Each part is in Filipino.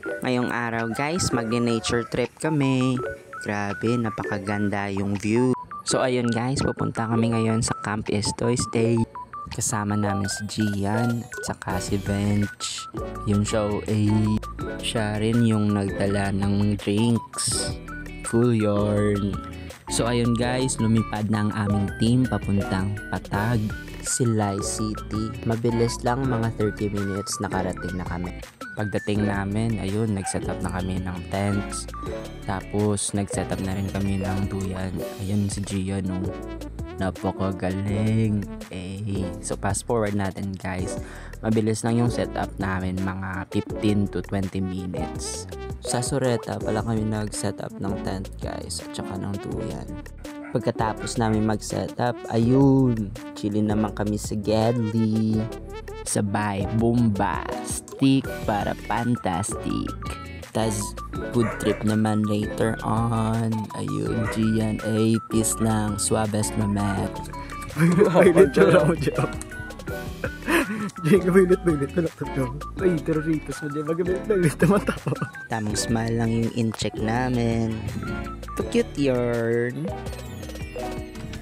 Ngayong araw guys, nature trip kami. Grabe, napakaganda yung view. So ayun guys, pupunta kami ngayon sa Camp Estoy Stay. Kasama namin si Gian at saka si Bench. Yung show siya rin yung nagdala ng drinks. Cool yarn. So ayun guys, lumipad na ang aming team papuntang Patag, Silay City. Mabilis lang, mga 30 minutes nakarating na kami. Pagdating namin, ayun, nag-set up na kami ng tents. Tapos, nag-set up na rin kami ng duyan. Ayun si Gia, no? Napakagaling. So, fast forward natin, guys. Mabilis lang yung setup namin, mga 15 to 20 minutes. Sa Sureta, pala kami nag-set up ng tent, guys, at saka ng duyan. Pagkatapos namin mag-setup, ayun, chillin naman kami sa Gedli. Sabay, bombastic para fantastic. Tas food trip naman later on. Ayun, Gian, peace lang. Suabest mamat. Mainit na lang mo dyan. Diyan, mainit na lang ito. Ay, teroritos mo dyan. Mainit naman tao. Tamang smile lang yung in-check namin. To cute yarn.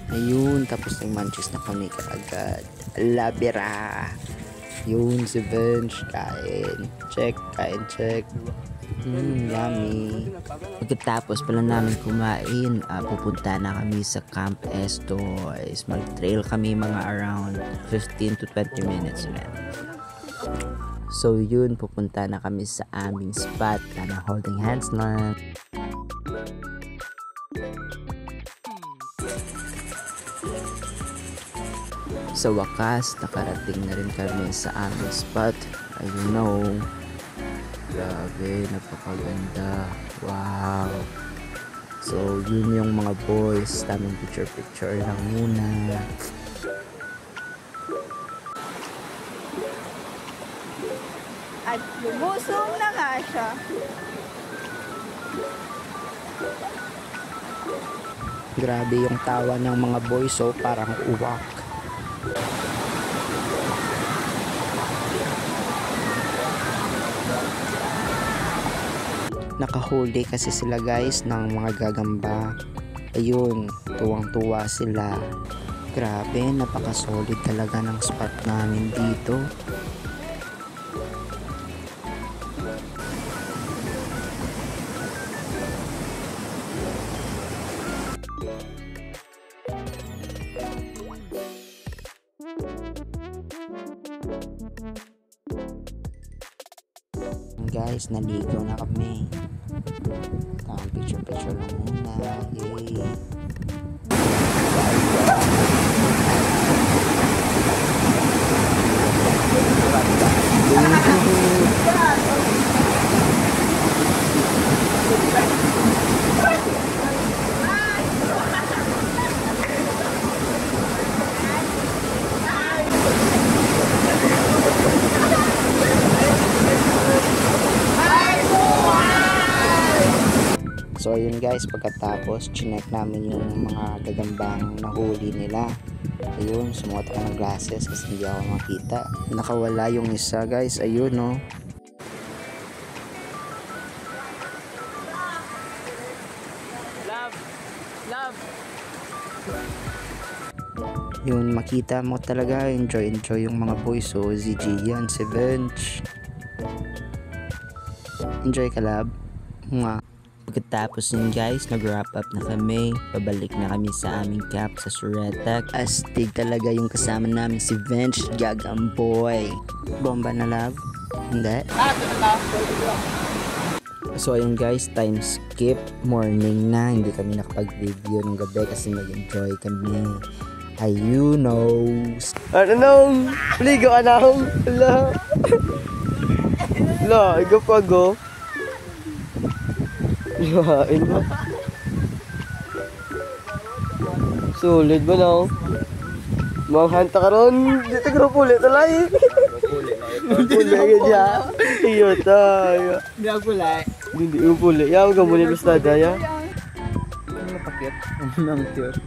Ayun, tapos ng manches na kami kaagad. Labira. Yun, si Bench, kain. Check, kain, check. Yummy. Pagkatapos pala namin kumain, pupunta na kami sa Camp Estoy. Mag-trail kami mga around 15 to 20 minutes na. So yun, pupunta na kami sa aming spot na holding hands na. Sa wakas, nakarating na rin kami sa aming spot. Ayun know. Grabe, napakaganda. Wow. So, yun yung mga boys. Tamang picture lang muna. At lumusong na nga siya. Grabe yung tawa ng mga boys, so parang uwak. Nakahuli kasi sila guys ng mga gagamba. Ayun, tuwang-tuwa sila. Grabe, napaka-solid talaga ng spot namin dito. Guys, naligo na kami. Tamang picture lang muna. Yay! So ayun guys, pagkatapos chinek namin yung mga gagambang nahuli nila. Ayun, sumuot ako ng glasses kasi hindi ako makita. Nakawala yung isa guys, ayun no. Love. Yun, makita mo talaga, enjoy yung mga boys. So si Gian, si Bench. Enjoy ka, love. Nga. Pagkatapos yun guys, nag-wrap up na kami. Pabalik na kami sa aming camp sa Sureta. Astig talaga yung kasama namin si Bench, Gagamboy. Bomba na, love? Hindi? So ayun guys, time skip. Morning na, hindi kami nakapag-video ng gabi kasi nag-enjoy kami. Ayun knows. Ano? Ligo ka na akong. Hala, ikaw pa go. Yain ba? Sulit ba na ako? Manghanta ka ron. Dito ka puli talay. Puli ka dyan. Iyo tayo. Hindi ako pulay. Hindi ko puli. Yaw ka muli lustada ya. Ano napakit? Ang cute.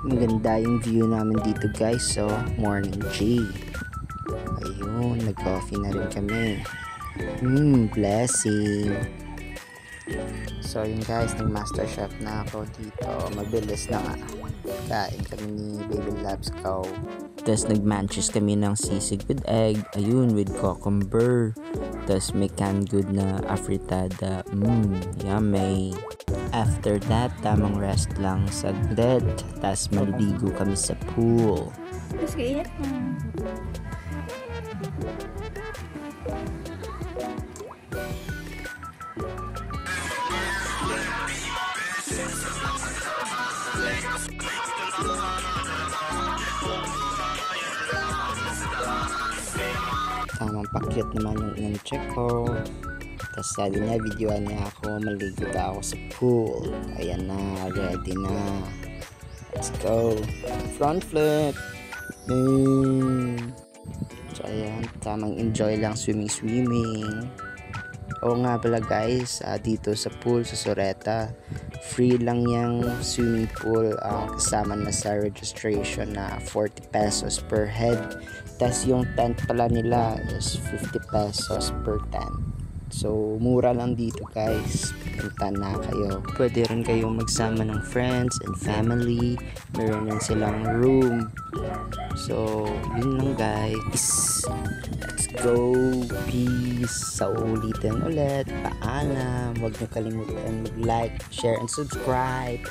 Maganda yung view namin dito guys. So, morning G. Ayun. Ayun, nag-coffee na rin kami. Blessing. So yun guys, nag-master chef na ako dito. Mabilis na nga. Kain kami ni Baby Labs Cow. Tapos nag-manches kami ng sisig with egg. Ayun, with cucumber. Tapos may canned good na afritada. Yummy. After that, tamang rest lang saglit. Tapos maliligo kami sa pool. Tapos kainit na. Tamang pakyut naman yung in-check ko. Tapos sabi niya, videoan niya ako, maligo daw ako sa pool. Ayan na, ready na. Let's go. Front flip. So ayan, tamang enjoy lang swimming. Oo nga pala guys, dito sa pool sa Soreta, free lang yung swimming pool. Kasama na sa registration na 40 pesos per head. Tapos yung tent pala nila is 50 pesos per tent. So mura lang dito guys, punta na kayo. Pwede rin kayong magsama ng friends and family. Meron din silang room. So yun lang guys. Let's go. Peace. Sa ulitin ulit. Paalam. Huwag niyo kalimutan mag-like, share, and subscribe.